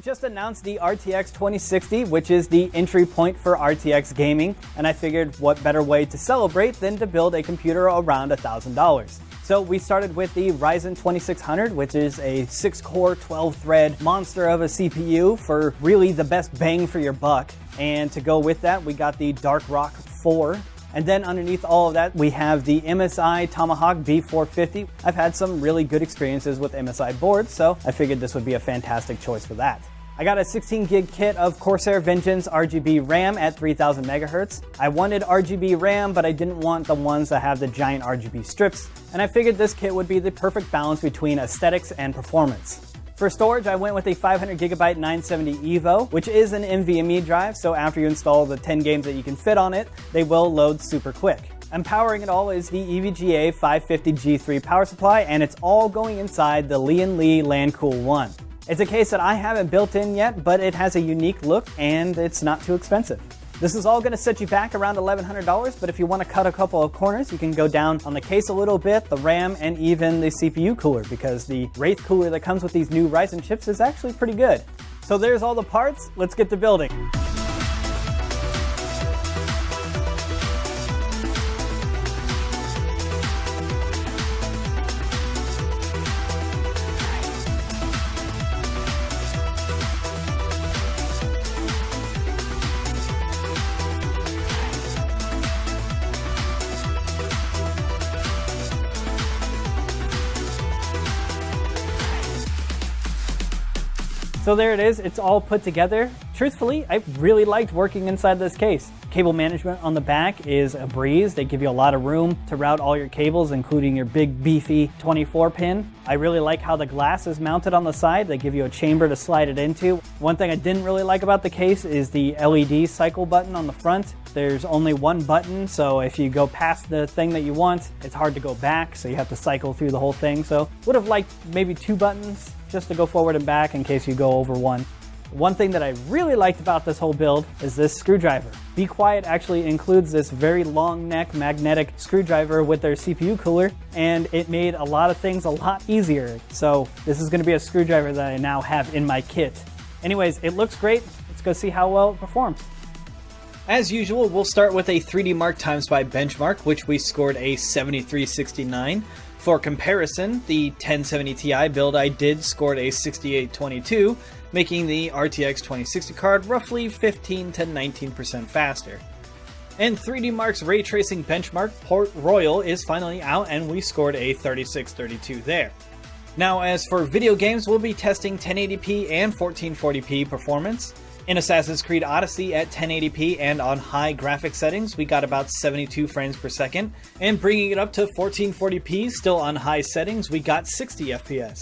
just announced the RTX 2060, which is the entry point for RTX gaming, and I figured what better way to celebrate than to build a computer around $1,000. So we started with the Ryzen 2600, which is a 6-core, 12-thread monster of a CPU for really the best bang for your buck. And to go with that, we got the Dark Rock 4. And then underneath all of that, we have the MSI Tomahawk B450. I've had some really good experiences with MSI boards, so I figured this would be a fantastic choice for that. I got a 16 gig kit of Corsair Vengeance RGB RAM at 3000 megahertz. I wanted RGB RAM, but I didn't want the ones that have the giant RGB strips, and I figured this kit would be the perfect balance between aesthetics and performance. For storage, I went with a 500 gigabyte 970 EVO, which is an NVMe drive, so after you install the 10 games that you can fit on it, they will load super quick. And powering it all is the EVGA 550 G3 power supply, and it's all going inside the Lian Li LandCool 1. It's a case that I haven't built in yet, but it has a unique look, and it's not too expensive. This is all going to set you back around $1,100, but if you want to cut a couple of corners, you can go down on the case a little bit, the RAM, and even the CPU cooler, because the Wraith cooler that comes with these new Ryzen chips is actually pretty good. So there's all the parts, let's get to building. So there it is, it's all put together. Truthfully, I really liked working inside this case. Cable management on the back is a breeze. They give you a lot of room to route all your cables, including your big beefy 24 pin. I really like how the glass is mounted on the side. They give you a chamber to slide it into. One thing I didn't really like about the case is the LED cycle button on the front. There's only one button, so if you go past the thing that you want, it's hard to go back, so you have to cycle through the whole thing. So would have liked maybe 2 buttons just to go forward and back in case you go over one. One thing that I really liked about this whole build is this screwdriver. Be Quiet actually includes this very long neck magnetic screwdriver with their CPU cooler, and it made a lot of things a lot easier. So this is going to be a screwdriver that I now have in my kit. Anyways, it looks great. Let's go see how well it performs. As usual, we'll start with a 3D Mark TimeSpy benchmark, which we scored a 7369. For comparison, the 1070 Ti build I did scored a 6822, making the RTX 2060 card roughly 15 to 19% faster. And 3D Mark's ray tracing benchmark, Port Royal, is finally out, and we scored a 3632 there. Now, as for video games, we'll be testing 1080p and 1440p performance. In Assassin's Creed Odyssey at 1080p and on high graphics settings, we got about 72 frames per second, and bringing it up to 1440p still on high settings, we got 60 FPS.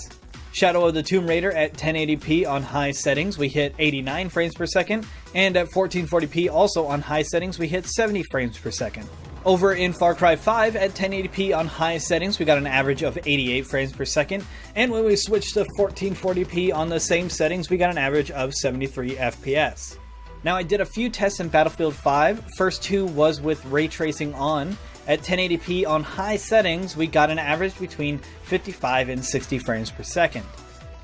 Shadow of the Tomb Raider at 1080p on high settings, we hit 89 frames per second, and at 1440p also on high settings, we hit 70 frames per second. Over in Far Cry 5 at 1080p on high settings, we got an average of 88 frames per second, and when we switched to 1440p on the same settings, we got an average of 73 FPS. Now, I did a few tests in Battlefield 5. First 2 was with ray tracing on. At 1080p on high settings, we got an average between 55 and 60 frames per second.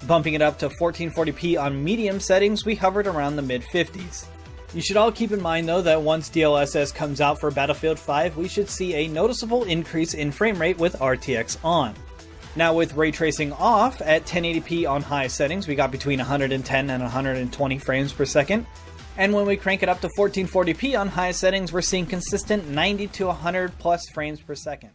Bumping it up to 1440p on medium settings, we hovered around the mid-50s. You should all keep in mind though that once DLSS comes out for Battlefield 5, we should see a noticeable increase in frame rate with RTX on. Now with ray tracing off, at 1080p on high settings, we got between 110 and 120 frames per second. And when we crank it up to 1440p on high settings, we're seeing consistent 90 to 100 plus frames per second.